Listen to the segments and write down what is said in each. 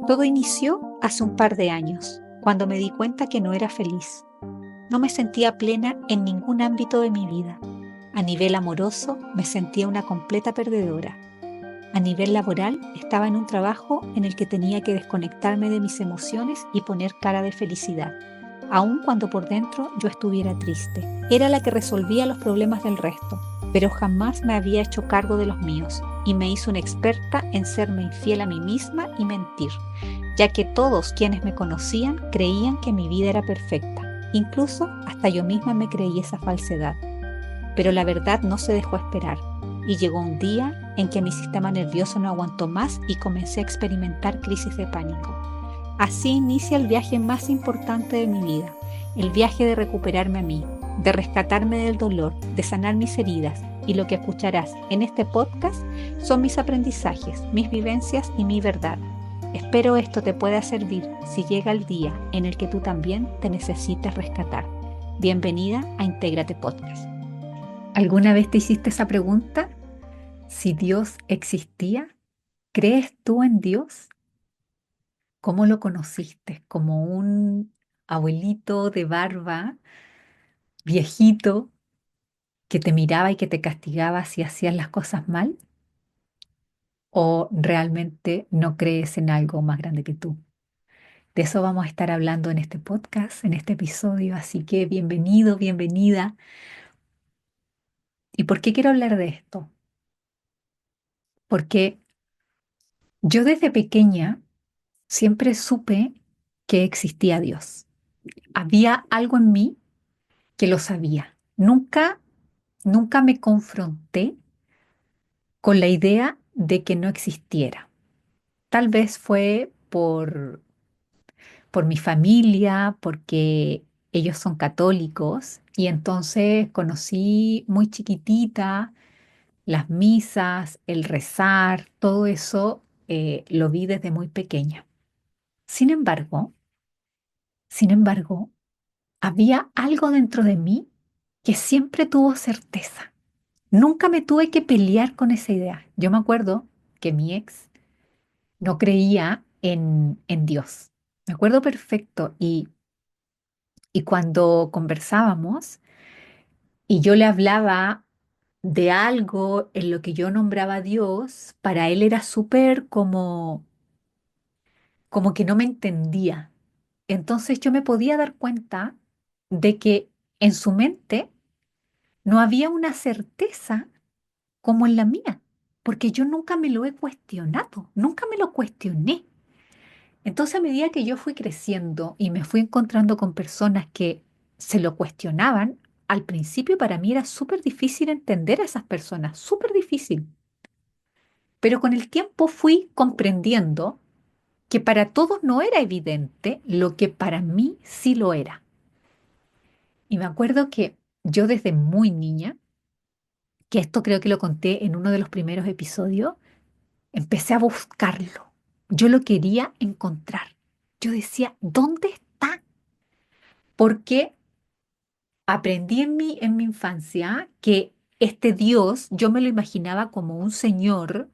Todo inició hace un par de años, cuando me di cuenta que no era feliz. No me sentía plena en ningún ámbito de mi vida. A nivel amoroso, me sentía una completa perdedora. A nivel laboral, estaba en un trabajo en el que tenía que desconectarme de mis emociones y poner cara de felicidad, aun cuando por dentro yo estuviera triste. Era la que resolvía los problemas del resto, pero jamás me había hecho cargo de los míos y me hizo una experta en serme infiel a mí misma y mentir, ya que todos quienes me conocían creían que mi vida era perfecta. Incluso hasta yo misma me creí esa falsedad. Pero la verdad no se dejó esperar y llegó un día en que mi sistema nervioso no aguantó más y comencé a experimentar crisis de pánico. Así inicia el viaje más importante de mi vida, el viaje de recuperarme a mí, de rescatarme del dolor, de sanar mis heridas. Y lo que escucharás en este podcast son mis aprendizajes, mis vivencias y mi verdad. Espero esto te pueda servir si llega el día en el que tú también te necesites rescatar. Bienvenida a Intégrate Podcast. ¿Alguna vez te hiciste esa pregunta? Si Dios existía, ¿crees tú en Dios? ¿Cómo lo conociste? ¿Como un abuelito de barba, viejito, que te miraba y que te castigaba si hacías las cosas mal? ¿O realmente no crees en algo más grande que tú? De eso vamos a estar hablando en este podcast, en este episodio, así que bienvenido, bienvenida. ¿Y por qué quiero hablar de esto? Porque yo desde pequeña siempre supe que existía Dios. Había algo en mí que lo sabía. Nunca me confronté con la idea de que no existiera. Tal vez fue por mi familia, porque ellos son católicos y entonces conocí muy chiquitita las misas, el rezar, todo eso lo vi desde muy pequeña. Sin embargo, sin embargo, había algo dentro de mí que siempre tuvo certeza. Nunca me tuve que pelear con esa idea. Yo me acuerdo que mi ex no creía en Dios. Me acuerdo perfecto. Y cuando conversábamos y yo le hablaba de algo en lo que yo nombraba a Dios, para él era súper como que no me entendía. Entonces yo me podía dar cuenta de que en su mente no había una certeza como en la mía, porque yo nunca me lo he cuestionado, nunca me lo cuestioné. Entonces, a medida que yo fui creciendo y me fui encontrando con personas que se lo cuestionaban, al principio para mí era súper difícil entender a esas personas, súper difícil. Pero con el tiempo fui comprendiendo que para todos no era evidente lo que para mí sí lo era. Y me acuerdo que yo desde muy niña, que esto creo que lo conté en uno de los primeros episodios, empecé a buscarlo. Yo lo quería encontrar. Yo decía, ¿dónde está? Porque aprendí en mi infancia que este Dios, yo me lo imaginaba como un señor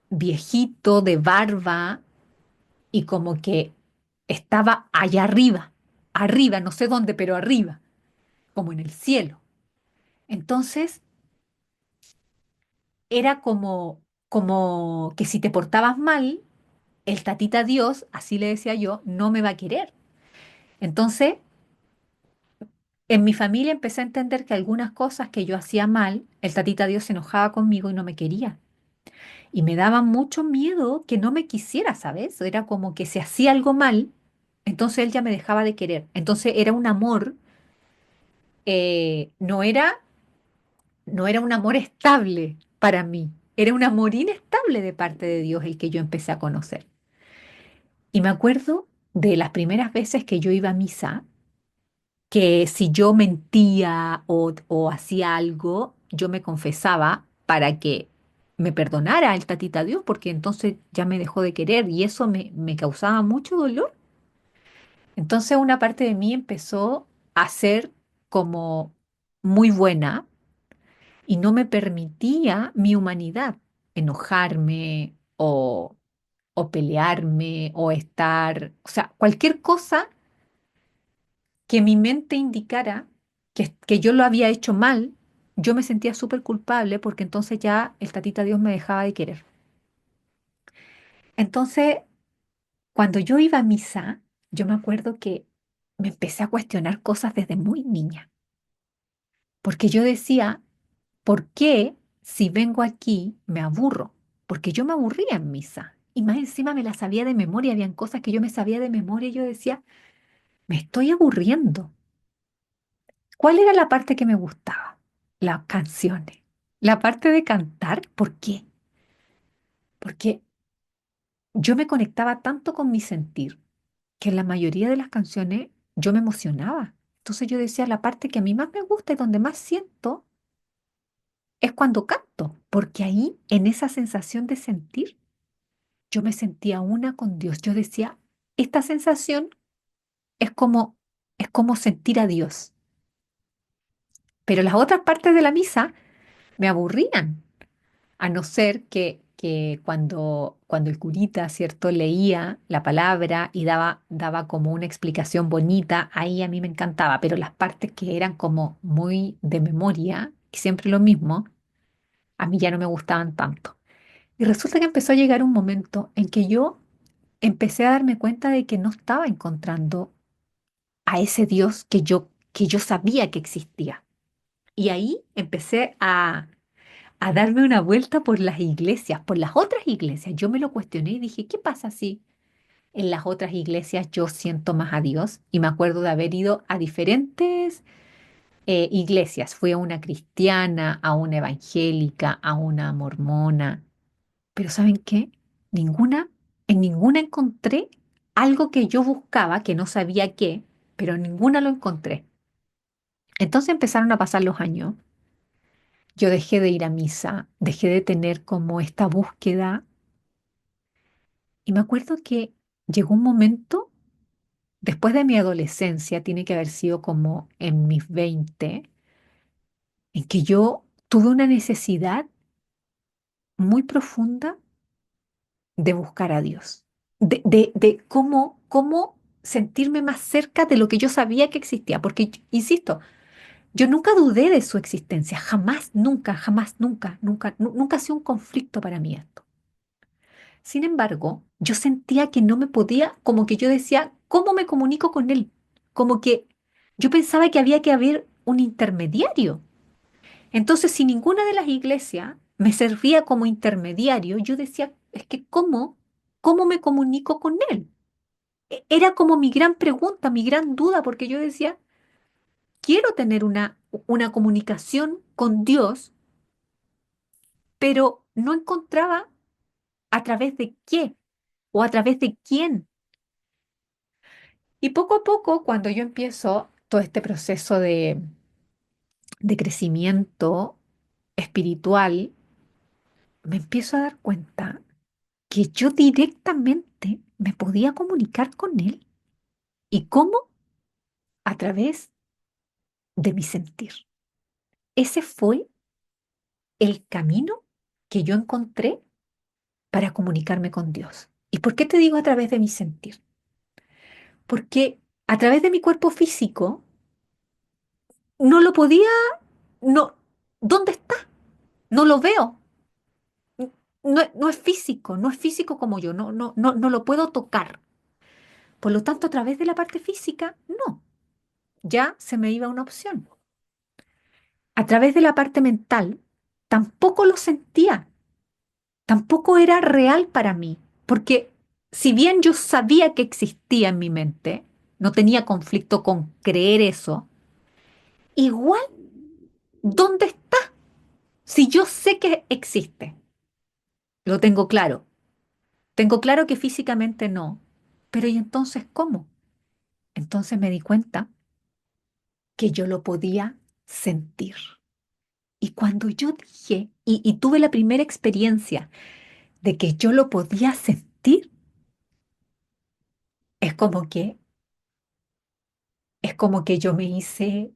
viejito, de barba, y como que estaba allá arriba, no sé dónde, pero arriba, como en el cielo. Entonces, era como que si te portabas mal, el tatita Dios, así le decía yo, no me va a querer. Entonces, en mi familia empecé a entender que algunas cosas que yo hacía mal, el tatita Dios se enojaba conmigo y no me quería. Y me daba mucho miedo que no me quisiera, ¿sabes? Era como que si hacía algo mal, entonces él ya me dejaba de querer. Entonces era un amor, no era un amor estable para mí, era un amor inestable de parte de Dios el que yo empecé a conocer. Y me acuerdo de las primeras veces que yo iba a misa, que si yo mentía o hacía algo, yo me confesaba para que me perdonara el tatita Dios, porque entonces ya me dejó de querer y eso me causaba mucho dolor. Entonces una parte de mí empezó a ser como muy buena y no me permitía mi humanidad, enojarme o pelearme o estar, o sea, cualquier cosa que mi mente indicara que yo lo había hecho mal, yo me sentía súper culpable porque entonces ya el tatita Dios me dejaba de querer. Entonces, cuando yo iba a misa, yo me acuerdo que me empecé a cuestionar cosas desde muy niña, porque yo decía, ¿por qué si vengo aquí me aburro? Porque yo me aburría en misa. Y más encima me la sabía de memoria, habían cosas que yo me sabía de memoria y yo decía, me estoy aburriendo. ¿Cuál era la parte que me gustaba? Las canciones. La parte de cantar, ¿por qué? Porque yo me conectaba tanto con mi sentir que en la mayoría de las canciones yo me emocionaba. Entonces yo decía, la parte que a mí más me gusta y donde más siento es cuando canto, porque ahí, en esa sensación de sentir, yo me sentía una con Dios. Yo decía, esta sensación es como, es como sentir a Dios. Pero las otras partes de la misa me aburrían. A no ser que cuando el curita, ¿cierto?, leía la palabra y daba como una explicación bonita, ahí a mí me encantaba, pero las partes que eran como muy de memoria, y siempre lo mismo, a mí ya no me gustaban tanto. Y resulta que empezó a llegar un momento en que yo empecé a darme cuenta de que no estaba encontrando a ese Dios que yo sabía que existía. Y ahí empecé a darme una vuelta por las iglesias, por las otras iglesias. Yo me lo cuestioné y dije, ¿qué pasa si en las otras iglesias yo siento más a Dios? Y me acuerdo de haber ido a diferentes iglesias. Fui a una cristiana, a una evangélica, a una mormona. Pero ¿saben qué? Ninguna, en ninguna encontré algo que yo buscaba, que no sabía qué, pero en ninguna lo encontré. Entonces empezaron a pasar los años. Yo dejé de ir a misa, dejé de tener como esta búsqueda. Y me acuerdo que llegó un momento, después de mi adolescencia, tiene que haber sido como en mis 20, en que yo tuve una necesidad muy profunda de buscar a Dios, de cómo sentirme más cerca de lo que yo sabía que existía. Porque, insisto, yo nunca dudé de su existencia, jamás, nunca, jamás, nunca, nunca, nunca ha sido un conflicto para mí esto. Sin embargo, yo sentía que no me podía, como que yo decía, ¿cómo me comunico con él? Como que yo pensaba que había que haber un intermediario. Entonces, si ninguna de las iglesias me servía como intermediario, yo decía, es que ¿cómo me comunico con él? Era como mi gran pregunta, mi gran duda, porque yo decía, quiero tener una comunicación con Dios, pero no encontraba a través de qué o a través de quién. Y poco a poco, cuando yo empiezo todo este proceso de crecimiento espiritual, me empiezo a dar cuenta que yo directamente me podía comunicar con él. ¿Y cómo? A través de mi sentir. Ese fue el camino que yo encontré para comunicarme con Dios. ¿Y por qué te digo a través de mi sentir? Porque a través de mi cuerpo físico no lo podía, no, ¿dónde está? No lo veo. No, no es físico, no es físico como yo, no lo puedo tocar. Por lo tanto, a través de la parte física, no, ya se me iba una opción. A través de la parte mental, tampoco lo sentía, tampoco era real para mí, porque si bien yo sabía que existía en mi mente, no tenía conflicto con creer eso, igual, ¿dónde está? Si yo sé que existe, lo tengo claro. Tengo claro que físicamente no, pero ¿y entonces cómo? Entonces me di cuenta que yo lo podía sentir. Y cuando yo dije, y tuve la primera experiencia de que yo lo podía sentir, es como que, es como que yo me hice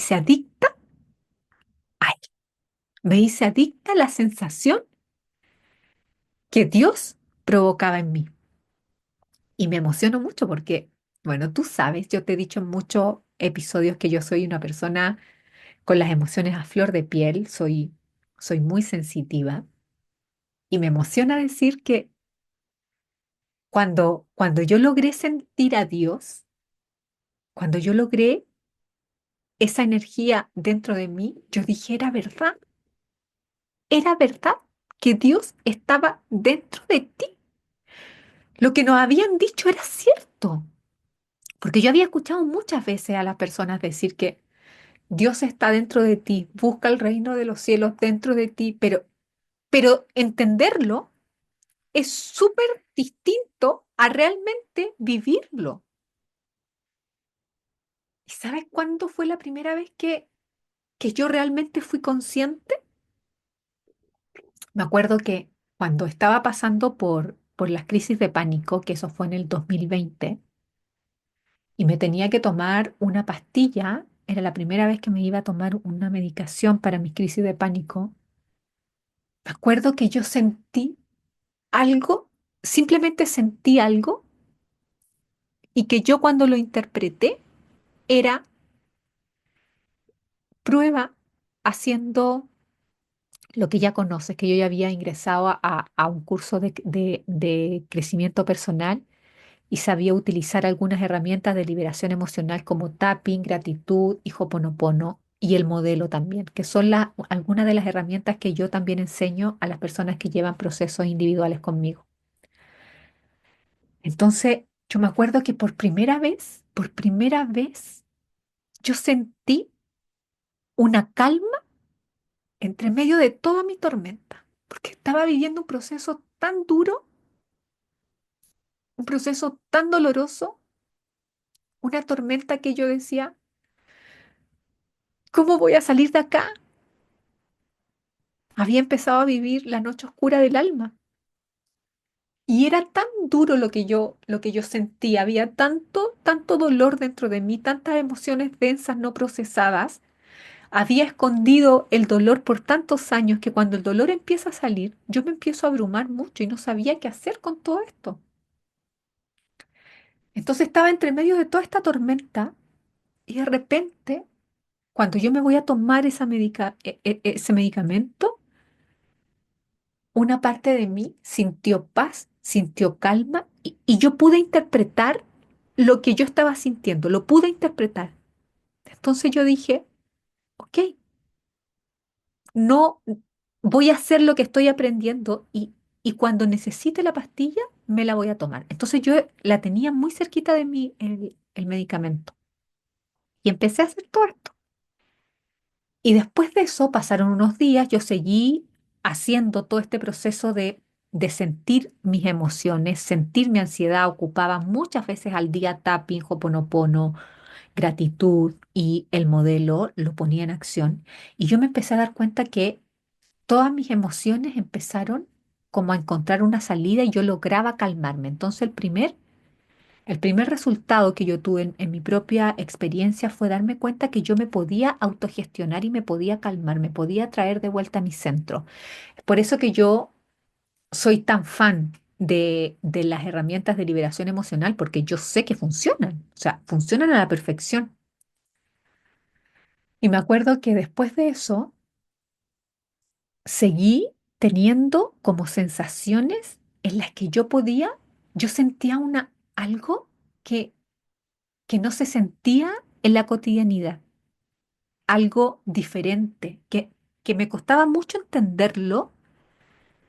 adicta, ay, me hice adicta a la sensación que Dios provocaba en mí. Y me emociono mucho porque, bueno, tú sabes, yo te he dicho en muchos episodios que yo soy una persona con las emociones a flor de piel, soy muy sensitiva y me emociona decir que cuando yo logré sentir a Dios, cuando yo logré esa energía dentro de mí, yo dije, era verdad que Dios estaba dentro de ti. Lo que nos habían dicho era cierto, porque yo había escuchado muchas veces a las personas decir que Dios está dentro de ti, busca el reino de los cielos dentro de ti, pero entenderlo es súper distinto a realmente vivirlo. ¿Y sabes cuándo fue la primera vez que yo realmente fui consciente? Me acuerdo que cuando estaba pasando por las crisis de pánico, que eso fue en el 2020, y me tenía que tomar una pastilla, era la primera vez que me iba a tomar una medicación para mis crisis de pánico, me acuerdo que yo sentí algo, simplemente sentí algo, y que yo cuando lo interpreté era prueba haciendo lo que ya conoces, que yo ya había ingresado a un curso de crecimiento personal y sabía utilizar algunas herramientas de liberación emocional como tapping, gratitud y Hoponopono y el modelo también, que son algunas de las herramientas que yo también enseño a las personas que llevan procesos individuales conmigo. Entonces, yo me acuerdo que por primera vez, yo sentí una calma entre medio de toda mi tormenta, porque estaba viviendo un proceso tan duro, un proceso tan doloroso, una tormenta que yo decía, ¿cómo voy a salir de acá? Había empezado a vivir la noche oscura del alma. Y era tan duro lo que yo sentía, había tanto dolor dentro de mí, tantas emociones densas no procesadas. Había escondido el dolor por tantos años que cuando el dolor empieza a salir, yo me empiezo a abrumar mucho y no sabía qué hacer con todo esto. Entonces estaba entre medio de toda esta tormenta y de repente, cuando yo me voy a tomar ese medicamento, una parte de mí sintió paz, sintió calma y yo pude interpretar lo que yo estaba sintiendo, lo pude interpretar. Entonces yo dije, ok, no voy a hacer lo que estoy aprendiendo y cuando necesite la pastilla, me la voy a tomar. Entonces yo la tenía muy cerquita de mí, el medicamento. Y empecé a hacer todo esto. Y después de eso pasaron unos días, yo seguí haciendo todo este proceso de sentir mis emociones, sentir mi ansiedad. Ocupaba muchas veces al día tapping, Hoponopono, gratitud y el modelo lo ponía en acción. Y yo me empecé a dar cuenta que todas mis emociones empezaron como a encontrar una salida y yo lograba calmarme. Entonces el primer resultado que yo tuve en mi propia experiencia fue darme cuenta que yo me podía autogestionar y me podía calmar, me podía traer de vuelta a mi centro. Es por eso que yo soy tan fan de las herramientas de liberación emocional, porque yo sé que funcionan, o sea, funcionan a la perfección. Y me acuerdo que después de eso seguí teniendo como sensaciones en las que yo sentía algo que, que no se sentía en la cotidianidad, algo diferente, que me costaba mucho entenderlo,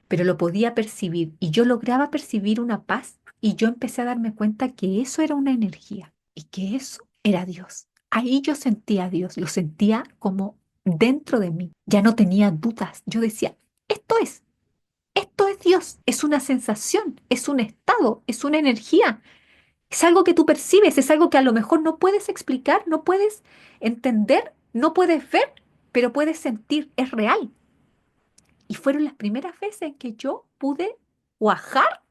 pero lo podía percibir y yo lograba percibir una paz y yo empecé a darme cuenta que eso era una energía y que eso era Dios. Ahí yo sentía a Dios, lo sentía como dentro de mí, ya no tenía dudas, yo decía, esto es. Esto es Dios, es una sensación, es un estado, es una energía, es algo que tú percibes, es algo que a lo mejor no puedes explicar, no puedes entender, no puedes ver, pero puedes sentir, es real. Y fueron las primeras veces en que yo pude cuajar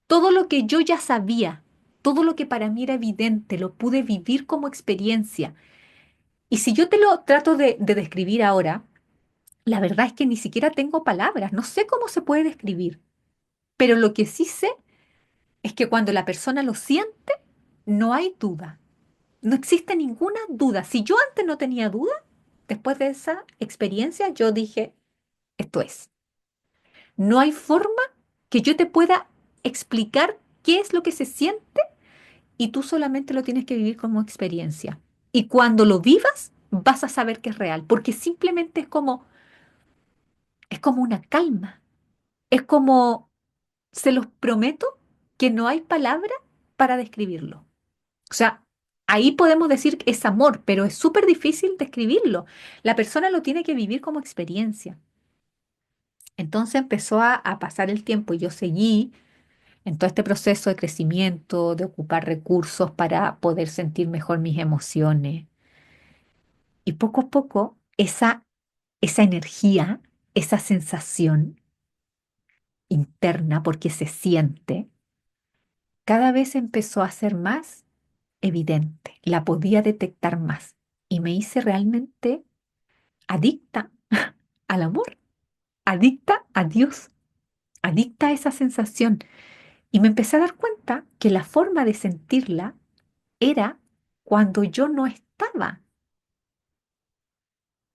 todo lo que yo ya sabía, todo lo que para mí era evidente, lo pude vivir como experiencia. Y si yo te lo trato de describir ahora, la verdad es que ni siquiera tengo palabras, no sé cómo se puede describir. pero lo que sí sé es que cuando la persona lo siente, no hay duda. No existe ninguna duda. Si yo antes no tenía duda, después de esa experiencia, yo dije, esto es. No hay forma que yo te pueda explicar qué es lo que se siente y tú solamente lo tienes que vivir como experiencia. Y cuando lo vivas, vas a saber que es real, porque simplemente es como una calma. Es como, se los prometo, que no hay palabra para describirlo. O sea, ahí podemos decir que es amor, pero es súper difícil describirlo. La persona lo tiene que vivir como experiencia. Entonces empezó a pasar el tiempo y yo seguí en todo este proceso de crecimiento, de ocupar recursos para poder sentir mejor mis emociones. Y poco a poco esa energía, esa sensación interna, porque se siente, cada vez empezó a ser más evidente, la podía detectar más y me hice realmente adicta al amor, adicta a Dios, adicta a esa sensación. Y me empecé a dar cuenta que la forma de sentirla era cuando yo no estaba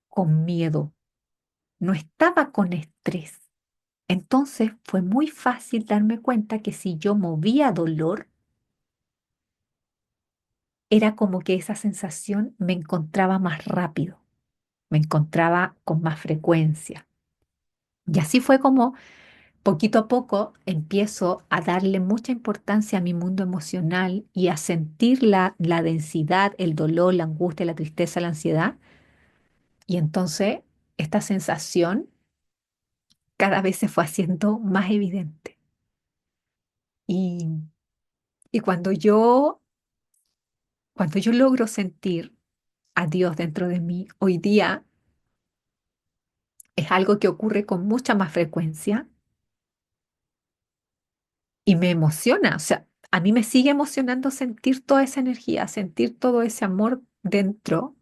con miedo, no estaba con estrés. Entonces fue muy fácil darme cuenta que si yo movía dolor, era como que esa sensación me encontraba más rápido, me encontraba con más frecuencia. Y así fue como poquito a poco empiezo a darle mucha importancia a mi mundo emocional y a sentir la densidad, el dolor, la angustia, la tristeza, la ansiedad. Y entonces esta sensación cada vez se fue haciendo más evidente. Y, y cuando yo logro sentir a Dios dentro de mí, hoy día es algo que ocurre con mucha más frecuencia y me emociona. O sea, a mí me sigue emocionando sentir toda esa energía, sentir todo ese amor dentro.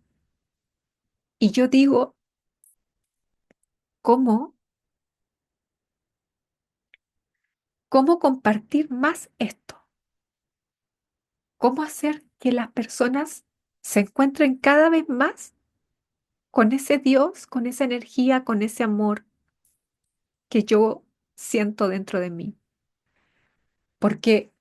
Y yo digo, ¿cómo, cómo compartir más esto? ¿Cómo hacer que las personas se encuentren cada vez más con ese Dios, con esa energía, con ese amor que yo siento dentro de mí? Porque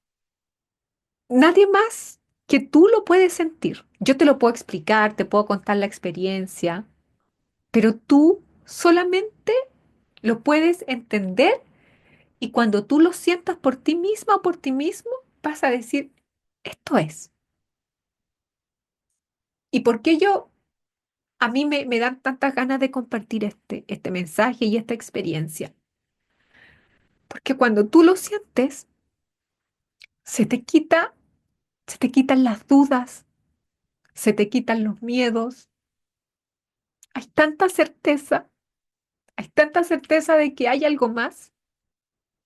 nadie más que tú lo puedes sentir. Yo te lo puedo explicar, te puedo contar la experiencia, pero tú solamente lo puedes entender y cuando tú lo sientas por ti misma o por ti mismo, vas a decir, esto es. ¿Y por qué a mí me dan tantas ganas de compartir este mensaje y esta experiencia? Porque cuando tú lo sientes, se te quita, se te quitan las dudas, se te quitan los miedos. Hay tanta certeza, hay tanta certeza de que hay algo más.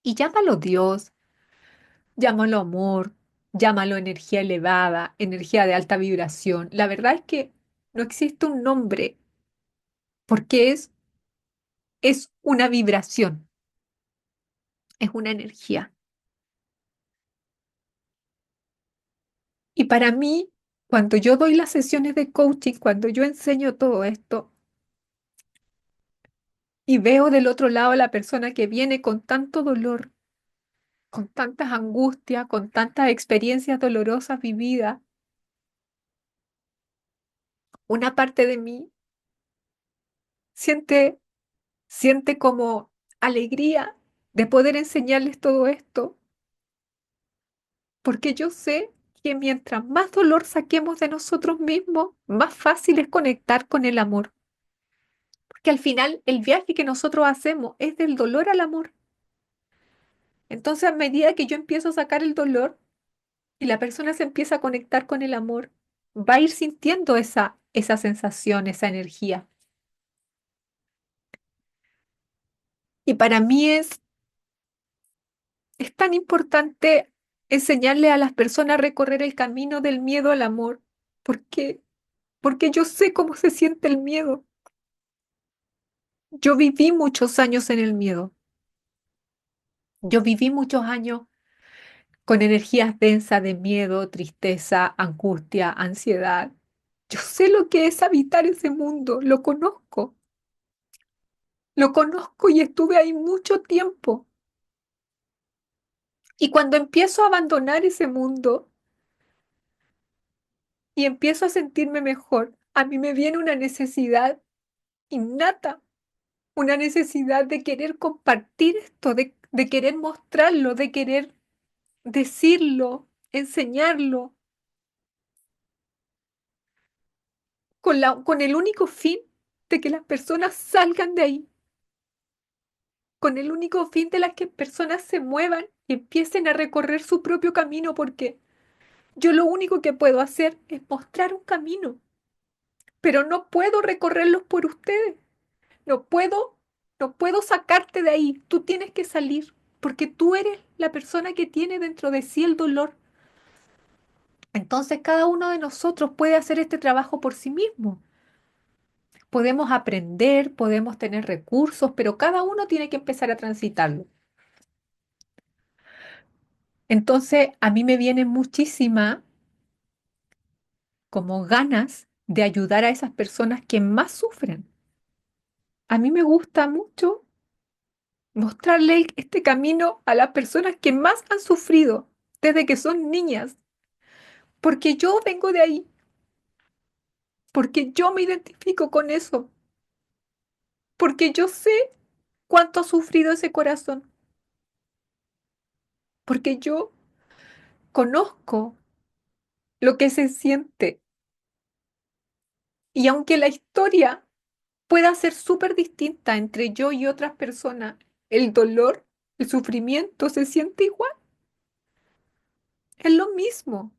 Y llámalo Dios, llámalo amor, llámalo energía elevada, energía de alta vibración. La verdad es que no existe un nombre porque es una vibración, es una energía. Y para mí, cuando yo doy las sesiones de coaching, cuando yo enseño todo esto y veo del otro lado a la persona que viene con tanto dolor, con tantas angustias, con tantas experiencias dolorosas vividas, una parte de mí siente, siente como alegría de poder enseñarles todo esto, porque yo sé que mientras más dolor saquemos de nosotros mismos, más fácil es conectar con el amor. Porque al final el viaje que nosotros hacemos es del dolor al amor. Entonces, a medida que yo empiezo a sacar el dolor y la persona se empieza a conectar con el amor, va a ir sintiendo esa sensación, esa energía. Y para mí es tan importante enseñarle a las personas a recorrer el camino del miedo al amor, porque, porque yo sé cómo se siente el miedo. Yo viví muchos años en el miedo. Yo viví muchos años con energías densas de miedo, tristeza, angustia, ansiedad. Yo sé lo que es habitar ese mundo, lo conozco y estuve ahí mucho tiempo. Y cuando empiezo a abandonar ese mundo y empiezo a sentirme mejor, a mí me viene una necesidad innata, una necesidad de querer compartir esto, de querer mostrarlo, de querer decirlo, enseñarlo, con el único fin de que las personas salgan de ahí, con el único fin de las que personas se muevan y empiecen a recorrer su propio camino, porque yo lo único que puedo hacer es mostrar un camino, pero no puedo recorrerlos por ustedes. No puedo, no puedo sacarte de ahí. Tú tienes que salir, porque tú eres la persona que tiene dentro de sí el dolor. Entonces cada uno de nosotros puede hacer este trabajo por sí mismo. Podemos aprender, podemos tener recursos, pero cada uno tiene que empezar a transitarlo. Entonces a mí me viene muchísima como ganas de ayudar a esas personas que más sufren. A mí me gusta mucho mostrarle este camino a las personas que más han sufrido desde que son niñas, porque yo vengo de ahí, porque yo me identifico con eso, porque yo sé cuánto ha sufrido ese corazón, porque yo conozco lo que se siente. Y aunque la historia pueda ser súper distinta entre yo y otras personas, el dolor, el sufrimiento se siente igual, es lo mismo.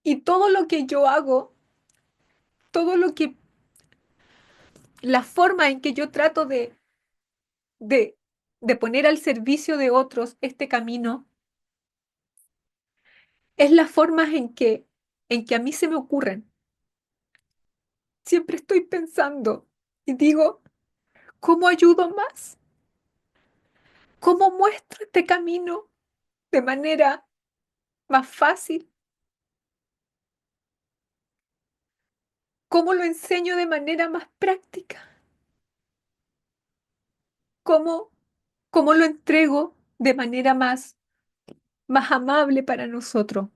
Y todo lo que yo hago, todo lo que, la forma en que yo trato de, de poner al servicio de otros este camino, es la forma en que a mí se me ocurren. Siempre estoy pensando y digo, ¿cómo ayudo más? ¿Cómo muestro este camino de manera más fácil? ¿Cómo lo enseño de manera más práctica? ¿Cómo, cómo lo entrego de manera más amable para nosotros?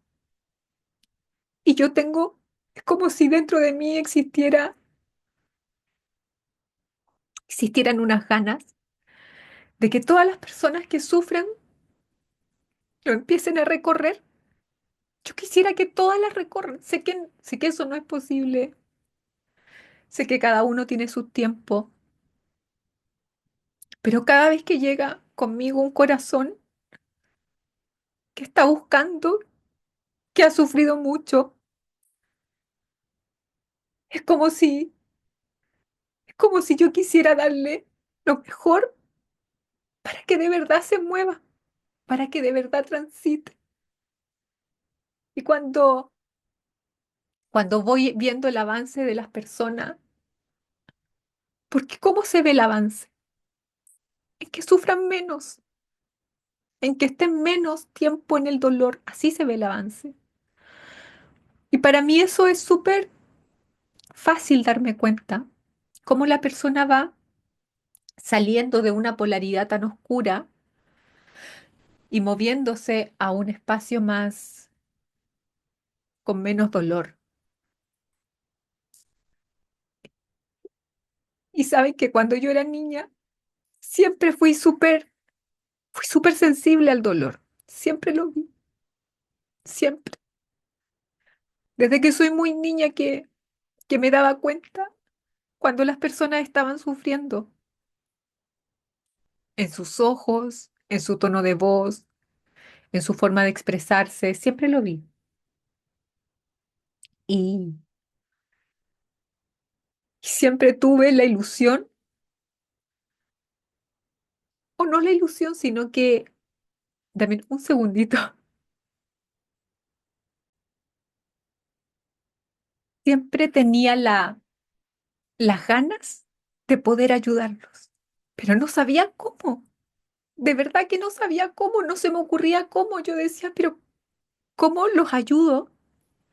Y yo tengo, es como si dentro de mí existieran unas ganas de que todas las personas que sufren lo empiecen a recorrer. Yo quisiera que todas las recorran. Sé que eso no es posible. Sé que cada uno tiene su tiempo. Pero cada vez que llega conmigo un corazón que está buscando, que ha sufrido mucho, es como es como si yo quisiera darle lo mejor para que de verdad se mueva, para que de verdad transite. Y cuando voy viendo el avance de las personas, porque ¿cómo se ve el avance? En que sufran menos, en que estén menos tiempo en el dolor. Así se ve el avance. Y para mí eso es súper fácil darme cuenta, cómo la persona va saliendo de una polaridad tan oscura y moviéndose a un espacio más con menos dolor. Y saben que cuando yo era niña, siempre fui súper sensible al dolor. Siempre lo vi, siempre. Desde que soy muy niña que me daba cuenta cuando las personas estaban sufriendo, en sus ojos, en su tono de voz, en su forma de expresarse, siempre lo vi. Y siempre tuve la ilusión, o no la ilusión, sino que, dame un segundito, siempre tenía las ganas de poder ayudarlos. pero no sabía cómo. De verdad que no sabía cómo, no se me ocurría cómo. Yo decía, pero ¿cómo los ayudo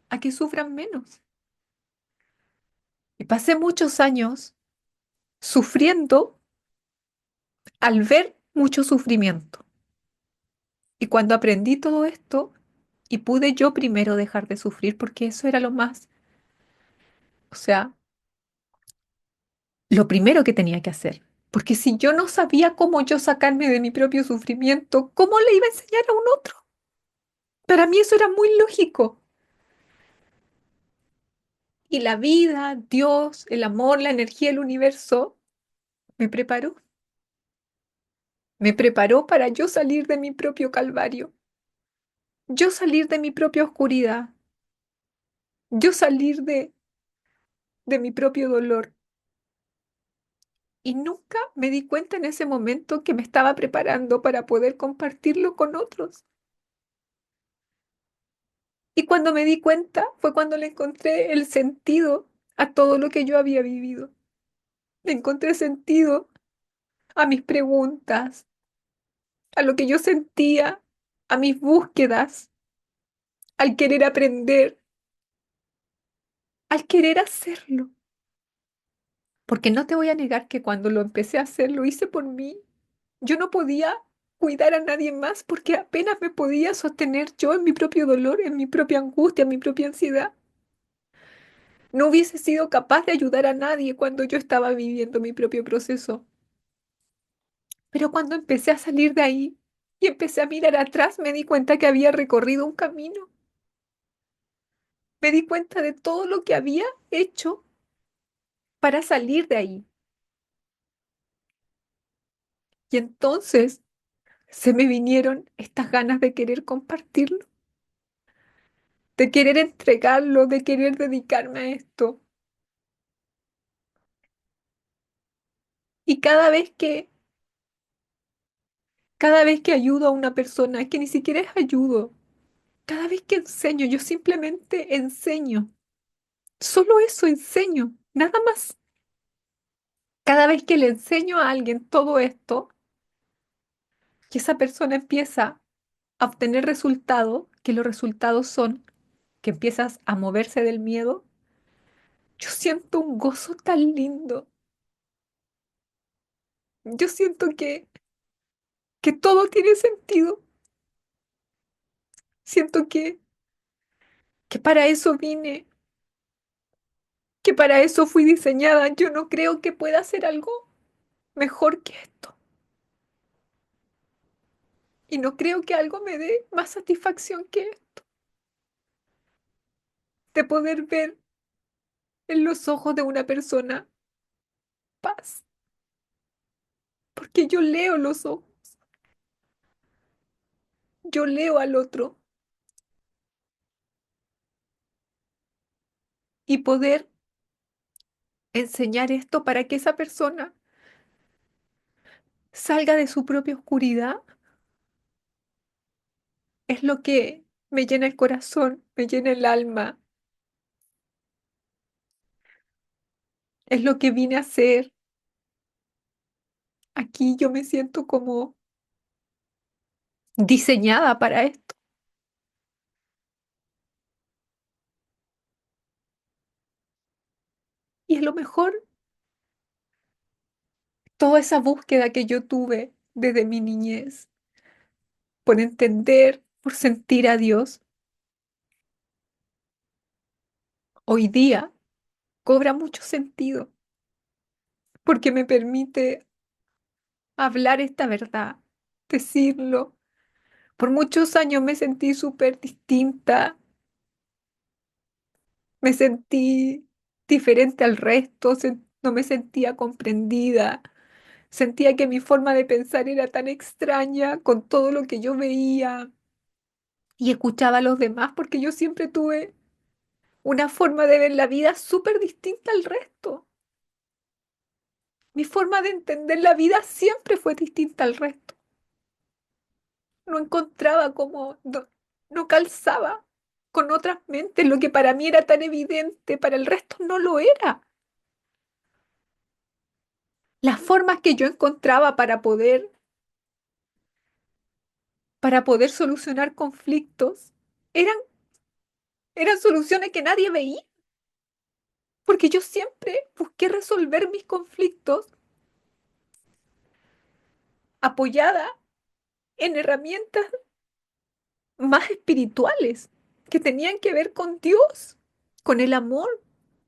a que sufran menos? Y pasé muchos años sufriendo al ver mucho sufrimiento. Y cuando aprendí todo esto y pude yo primero dejar de sufrir, porque eso era lo más, o sea, lo primero que tenía que hacer. Porque si yo no sabía cómo yo sacarme de mi propio sufrimiento, ¿cómo le iba a enseñar a un otro? Para mí eso era muy lógico. Y la vida, Dios, el amor, la energía, el universo me preparó. Me preparó para yo salir de mi propio calvario, yo salir de mi propia oscuridad, yo salir de mi propio dolor. Y nunca me di cuenta en ese momento que me estaba preparando para poder compartirlo con otros. Y cuando me di cuenta fue cuando le encontré el sentido a todo lo que yo había vivido. Le encontré sentido a mis preguntas, a lo que yo sentía, a mis búsquedas, al querer aprender, al querer hacerlo. Porque no te voy a negar que cuando lo empecé a hacer, lo hice por mí. Yo no podía cuidar a nadie más porque apenas me podía sostener yo en mi propio dolor, en mi propia angustia, en mi propia ansiedad. No hubiese sido capaz de ayudar a nadie cuando yo estaba viviendo mi propio proceso. Pero cuando empecé a salir de ahí y empecé a mirar atrás, me di cuenta que había recorrido un camino. Me di cuenta de todo lo que había hecho para salir de ahí. Y entonces se me vinieron estas ganas de querer compartirlo, de querer entregarlo, de querer dedicarme a esto. Y cada vez que ayudo a una persona, que ni siquiera es ayudo, cada vez que enseño, yo simplemente enseño. Solo eso enseño, nada más. Cada vez que le enseño a alguien todo esto, que esa persona empieza a obtener resultados, que los resultados son que empiezas a moverse del miedo, yo siento un gozo tan lindo. Yo siento que todo tiene sentido. Siento que para eso vine, que para eso fui diseñada. Yo no creo que pueda hacer algo mejor que esto. Y no creo que algo me dé más satisfacción que esto, de poder ver en los ojos de una persona paz. Porque yo leo los ojos, yo leo al otro y poder enseñar esto para que esa persona salga de su propia oscuridad es lo que me llena el corazón, me llena el alma, es lo que vine a hacer. Aquí yo me siento como diseñada para esto. Y a lo mejor toda esa búsqueda que yo tuve desde mi niñez, por entender, por sentir a Dios, hoy día cobra mucho sentido, porque me permite hablar esta verdad, decirlo. Por muchos años me sentí súper distinta, me sentí diferente al resto, no me sentía comprendida, sentía que mi forma de pensar era tan extraña con todo lo que yo veía y escuchaba a los demás, porque yo siempre tuve una forma de ver la vida súper distinta al resto. Mi forma de entender la vida siempre fue distinta al resto. No encontraba no calzaba con otras mentes. Lo que para mí era tan evidente, para el resto no lo era. Las formas que yo encontraba para poder solucionar conflictos eran, eran soluciones que nadie veía, porque yo siempre busqué resolver mis conflictos apoyada en herramientas más espirituales que tenían que ver con Dios, con el amor.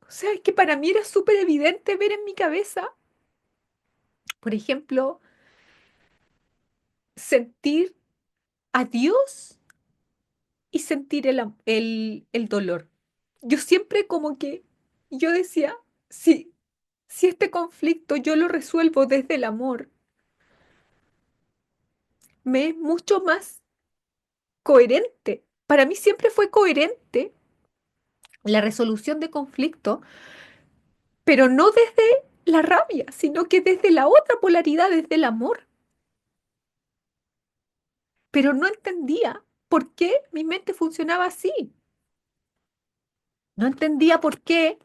O sea, es que para mí era súper evidente ver en mi cabeza, por ejemplo, sentir a Dios y sentir el dolor. Yo siempre como que, yo decía, si este conflicto yo lo resuelvo desde el amor, me es mucho más coherente. Para mí siempre fue coherente la resolución de conflicto, pero no desde la rabia, sino que desde la otra polaridad, desde el amor. Pero no entendía por qué mi mente funcionaba así. No entendía por qué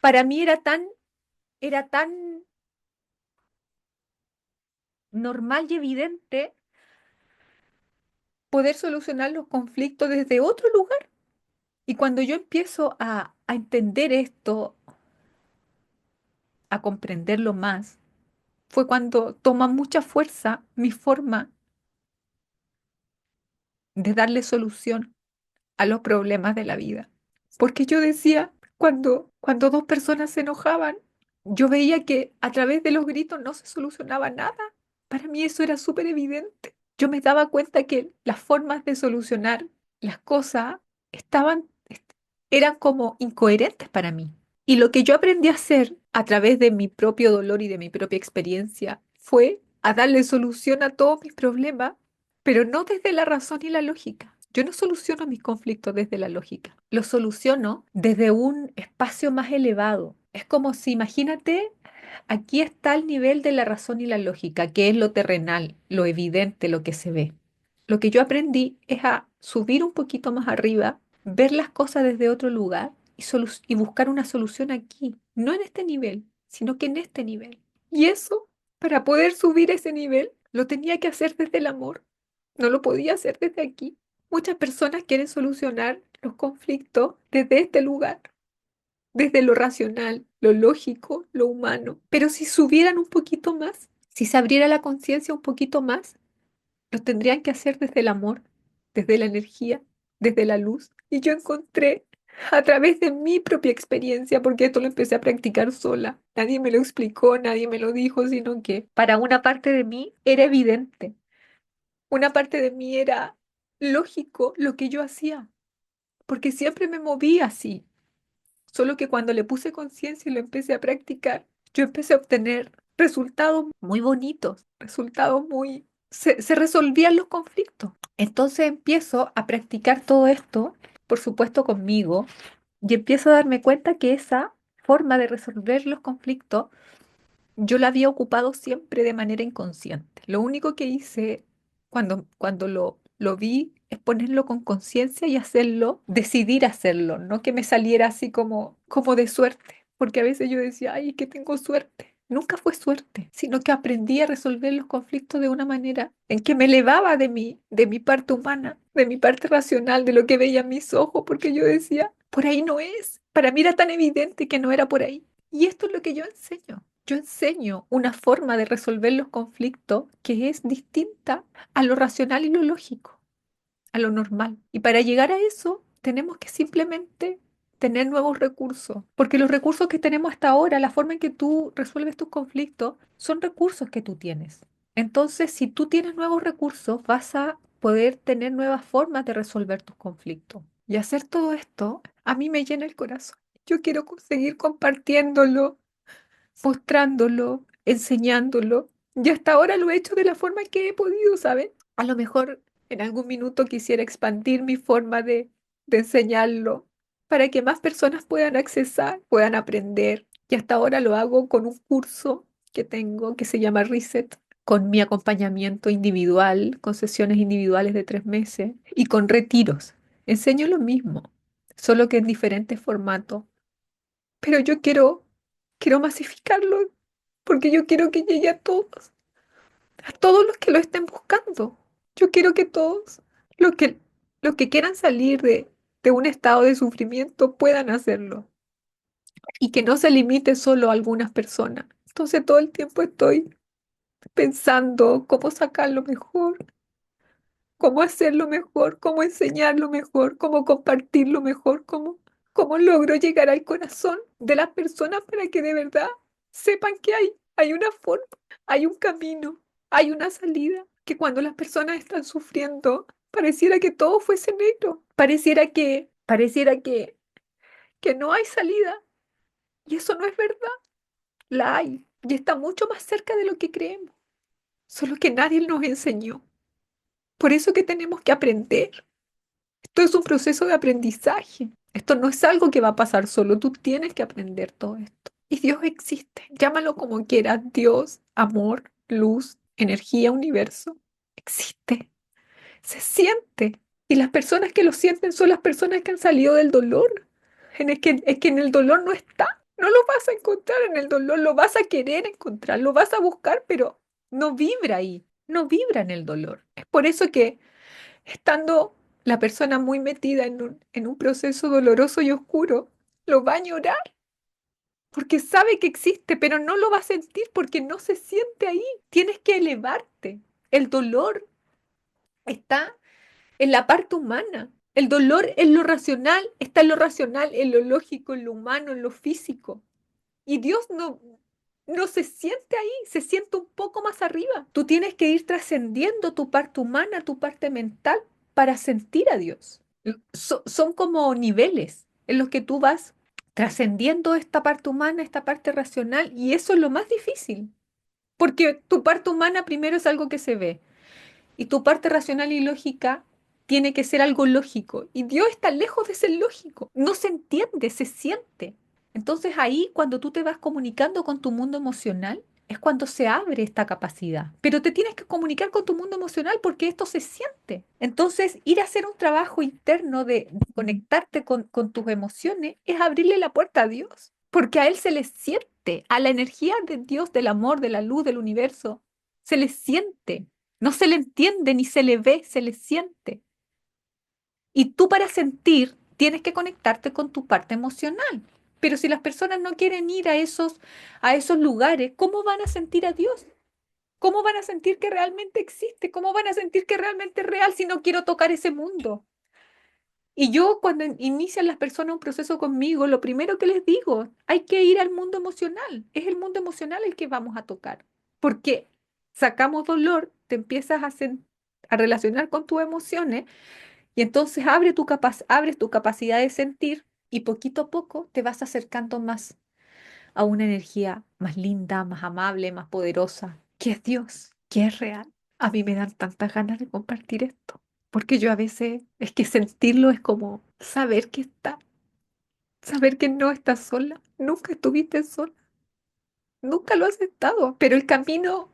para mí era tan normal y evidente poder solucionar los conflictos desde otro lugar. Y cuando yo empiezo a entender esto, a comprenderlo más, fue cuando toma mucha fuerza mi forma de darle solución a los problemas de la vida. Porque yo decía, cuando dos personas se enojaban, yo veía que a través de los gritos no se solucionaba nada. Para mí eso era súper evidente. Yo me daba cuenta que las formas de solucionar las cosas eran como incoherentes para mí. Y lo que yo aprendí a hacer a través de mi propio dolor y de mi propia experiencia fue a darle solución a todos mis problemas, pero no desde la razón y la lógica. Yo no soluciono mis conflictos desde la lógica, los soluciono desde un espacio más elevado. Es como si, imagínate, aquí está el nivel de la razón y la lógica, que es lo terrenal, lo evidente, lo que se ve. Lo que yo aprendí es a subir un poquito más arriba, ver las cosas desde otro lugar y buscar una solución aquí, no en este nivel, sino que en este nivel. Y eso, para poder subir ese nivel, lo tenía que hacer desde el amor. No lo podía hacer desde aquí. Muchas personas quieren solucionar los conflictos desde este lugar, desde lo racional, lo lógico, lo humano. Pero si subieran un poquito más, si se abriera la conciencia un poquito más, lo tendrían que hacer desde el amor, desde la energía, desde la luz. Y yo encontré a través de mi propia experiencia, porque esto lo empecé a practicar sola. Nadie me lo explicó, nadie me lo dijo, sino que para una parte de mí era evidente. Una parte de mí era lógico lo que yo hacía, porque siempre me moví así. Solo que cuando le puse conciencia y lo empecé a practicar, yo empecé a obtener resultados muy bonitos, resultados muy... se resolvían los conflictos. Entonces empiezo a practicar todo esto, por supuesto conmigo, y empiezo a darme cuenta que esa forma de resolver los conflictos yo la había ocupado siempre de manera inconsciente. Lo único que hice cuando lo vi es ponerlo con conciencia y hacerlo, decidir hacerlo, no que me saliera así como de suerte, porque a veces yo decía, ay, es que tengo suerte. Nunca fue suerte, sino que aprendí a resolver los conflictos de una manera en que me elevaba de mi parte humana, de mi parte racional, de lo que veía en mis ojos, porque yo decía, por ahí no es. Para mí era tan evidente que no era por ahí. Y esto es lo que yo enseño. Yo enseño una forma de resolver los conflictos que es distinta a lo racional y lo lógico, a lo normal. Y para llegar a eso, tenemos que simplemente tener nuevos recursos, porque los recursos que tenemos hasta ahora, la forma en que tú resuelves tus conflictos, son recursos que tú tienes. Entonces, si tú tienes nuevos recursos, vas a poder tener nuevas formas de resolver tus conflictos. Y hacer todo esto a mí me llena el corazón. Yo quiero seguir compartiéndolo, mostrándolo, enseñándolo. Y hasta ahora lo he hecho de la forma que he podido, ¿sabes? A lo mejor en algún minuto quisiera expandir mi forma de enseñarlo para que más personas puedan accesar, puedan aprender. Y hasta ahora lo hago con un curso que tengo que se llama Reset, con mi acompañamiento individual, con sesiones individuales de 3 meses y con retiros. Enseño lo mismo, solo que en diferentes formatos. Pero yo quiero masificarlo porque yo quiero que llegue a todos los que lo estén buscando. Yo quiero que todos los que, los que quieran salir de un estado de sufrimiento puedan hacerlo y que no se limite solo a algunas personas. Entonces todo el tiempo estoy pensando cómo sacarlo mejor, cómo hacerlo mejor, cómo enseñarlo mejor, cómo compartirlo mejor, cómo logro llegar al corazón de las personas para que de verdad sepan que hay una forma, hay un camino, hay una salida, que cuando las personas están sufriendo, pareciera que todo fuese negro, que no hay salida, y eso no es verdad, la hay, y está mucho más cerca de lo que creemos, solo que nadie nos enseñó. Por eso que tenemos que aprender. Esto es un proceso de aprendizaje. Esto no es algo que va a pasar solo. Tú tienes que aprender todo esto. Y Dios existe. Llámalo como quieras. Dios, amor, luz, energía, universo. Existe. Se siente. Y las personas que lo sienten son las personas que han salido del dolor. Es que en el dolor no está. No lo vas a encontrar en el dolor. Lo vas a querer encontrar. Lo vas a buscar, pero no vibra ahí. No vibra en el dolor. Es por eso que estando la persona muy metida en un proceso doloroso y oscuro, lo va a llorar porque sabe que existe, pero no lo va a sentir porque no se siente ahí. Tienes que elevarte. El dolor está en la parte humana. El dolor en lo racional, está en lo racional, en lo lógico, en lo humano, en lo físico. Y Dios no se siente ahí, se siente un poco más arriba. Tú tienes que ir trascendiendo tu parte humana, tu parte mental, para sentir a Dios. Son como niveles en los que tú vas trascendiendo esta parte humana, esta parte racional, y eso es lo más difícil, porque tu parte humana primero es algo que se ve, y tu parte racional y lógica tiene que ser algo lógico. Y Dios está lejos de ser lógico. No se entiende, se siente. Entonces ahí, cuando tú te vas comunicando con tu mundo emocional, es cuando se abre esta capacidad. Pero te tienes que comunicar con tu mundo emocional porque esto se siente. Entonces, ir a hacer un trabajo interno de conectarte con tus emociones es abrirle la puerta a Dios. Porque a Él se le siente, a la energía de Dios, del amor, de la luz, del universo, se le siente. No se le entiende ni se le ve, se le siente. Y tú para sentir tienes que conectarte con tu parte emocional. Pero si las personas no quieren ir a esos lugares, ¿cómo van a sentir a Dios? ¿Cómo van a sentir que realmente existe? ¿Cómo van a sentir que realmente es real si no quiero tocar ese mundo? Y yo cuando inician las personas un proceso conmigo, lo primero que les digo, hay que ir al mundo emocional. Es el mundo emocional el que vamos a tocar. Porque sacamos dolor, te empiezas a relacionar con tus emociones y entonces abres tu capacidad de sentir y poquito a poco te vas acercando más a una energía más linda, más amable, más poderosa, que es Dios, que es real. A mí me dan tantas ganas de compartir esto, porque yo a veces es que sentirlo es como saber que está, saber que no estás sola, nunca estuviste sola, nunca lo has estado, pero el camino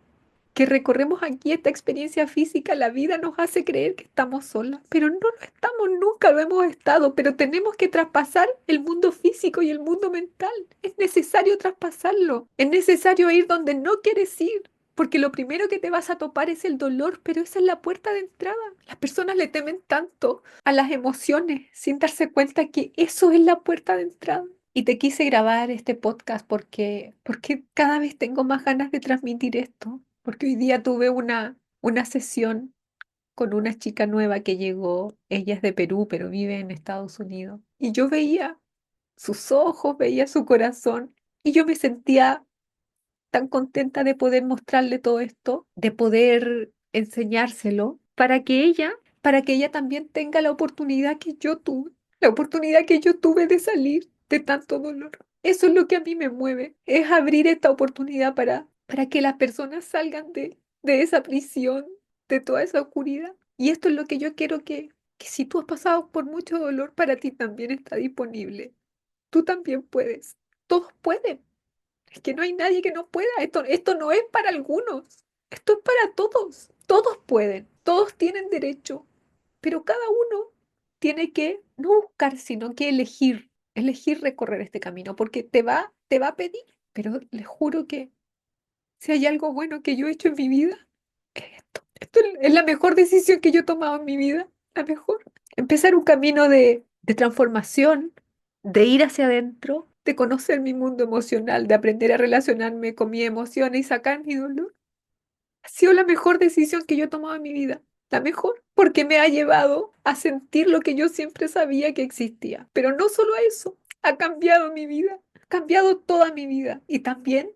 que recorremos aquí, esta experiencia física, la vida nos hace creer que estamos solas, pero no lo estamos, nunca lo hemos estado, pero tenemos que traspasar el mundo físico y el mundo mental. Es necesario traspasarlo, es necesario ir donde no quieres ir. Porque lo primero que te vas a topar es el dolor, pero esa es la puerta de entrada. Las personas le temen tanto a las emociones sin darse cuenta que eso es la puerta de entrada. Y te quise grabar este podcast porque cada vez tengo más ganas de transmitir esto, porque hoy día tuve una sesión con una chica nueva que llegó, ella es de Perú, pero vive en Estados Unidos, y yo veía sus ojos, veía su corazón, y yo me sentía tan contenta de poder mostrarle todo esto, de poder enseñárselo, para que ella también tenga la oportunidad que yo tuve, la oportunidad que yo tuve de salir de tanto dolor. Eso es lo que a mí me mueve, es abrir esta oportunidad para que las personas salgan de esa prisión, de toda esa oscuridad. Y esto es lo que yo quiero que si tú has pasado por mucho dolor, para ti también está disponible. Tú también puedes. Todos pueden. Es que no hay nadie que no pueda. Esto no es para algunos. Esto es para todos. Todos pueden. Todos tienen derecho. Pero cada uno tiene que no buscar, sino que elegir. Elegir recorrer este camino. Porque te va a pedir. Pero les juro que Si hay algo bueno que yo he hecho en mi vida, es esto. Esto es la mejor decisión que yo he tomado en mi vida, la mejor. Empezar un camino de transformación, de ir hacia adentro, de conocer mi mundo emocional, de aprender a relacionarme con mis emociones y sacar mi dolor. Ha sido la mejor decisión que yo he tomado en mi vida. La mejor, porque me ha llevado a sentir lo que yo siempre sabía que existía. Pero no solo eso, ha cambiado mi vida, ha cambiado toda mi vida. Y también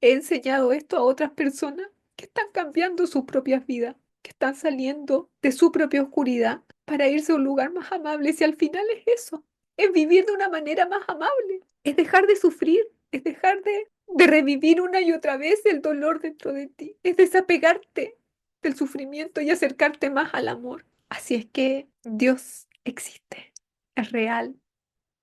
he enseñado esto a otras personas que están cambiando sus propias vidas, que están saliendo de su propia oscuridad para irse a un lugar más amable. Si al final es eso, es vivir de una manera más amable, es dejar de sufrir, es dejar de revivir una y otra vez el dolor dentro de ti, es desapegarte del sufrimiento y acercarte más al amor. Así es que Dios existe, es real,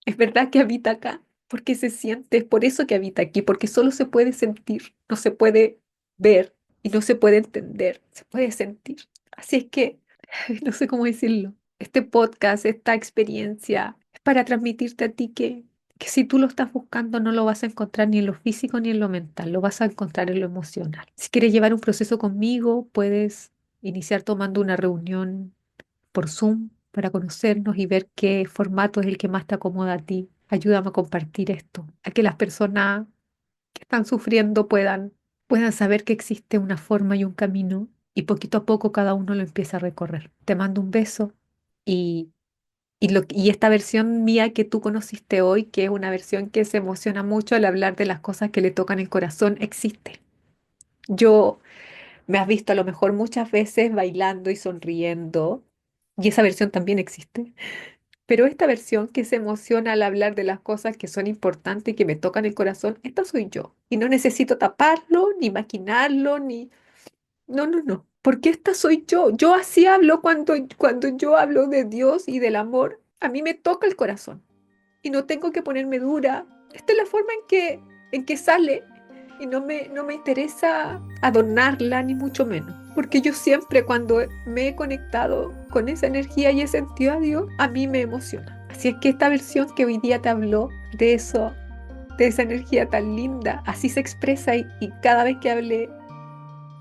es verdad que habita acá, porque se siente, es por eso que habita aquí, porque solo se puede sentir, no se puede ver y no se puede entender, se puede sentir. Así es que, no sé cómo decirlo, este podcast, esta experiencia, es para transmitirte a ti que si tú lo estás buscando no lo vas a encontrar ni en lo físico ni en lo mental, lo vas a encontrar en lo emocional. Si quieres llevar un proceso conmigo, puedes iniciar tomando una reunión por Zoom para conocernos y ver qué formato es el que más te acomoda a ti. Ayúdame a compartir esto, a que las personas que están sufriendo puedan saber que existe una forma y un camino y poquito a poco cada uno lo empieza a recorrer. Te mando un beso y, y esta versión mía que tú conociste hoy, que es una versión que se emociona mucho al hablar de las cosas que le tocan el corazón, existe. Yo me has visto a lo mejor muchas veces bailando y sonriendo, y esa versión también existe. Pero esta versión que se emociona al hablar de las cosas que son importantes y que me tocan el corazón, esta soy yo. Y no necesito taparlo, ni maquinarlo, ni... No, no, no. Porque esta soy yo. Yo así hablo cuando yo hablo de Dios y del amor. A mí me toca el corazón. Y no tengo que ponerme dura. Esta es la forma en que sale y no me interesa adornarla ni mucho menos, porque yo siempre cuando me he conectado con esa energía y he sentido a Dios, a mí me emociona. Así es que esta versión que hoy día te habló de eso, de esa energía tan linda, así se expresa y cada vez que hable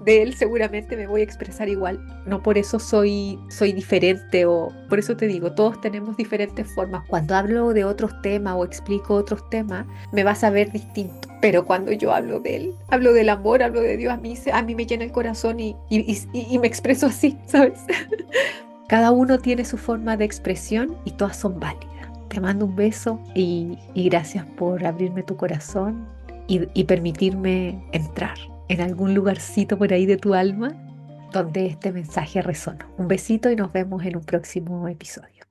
de él seguramente me voy a expresar igual. No por eso soy diferente o por eso te digo, todos tenemos diferentes formas. Cuando hablo de otros temas o explico otros temas, me vas a ver distinto. Pero cuando yo hablo de él, hablo del amor, hablo de Dios, a mí me llena el corazón y me expreso así, ¿sabes? Cada uno tiene su forma de expresión y todas son válidas. Te mando un beso y gracias por abrirme tu corazón y permitirme entrar en algún lugarcito por ahí de tu alma donde este mensaje resonó. Un besito y nos vemos en un próximo episodio.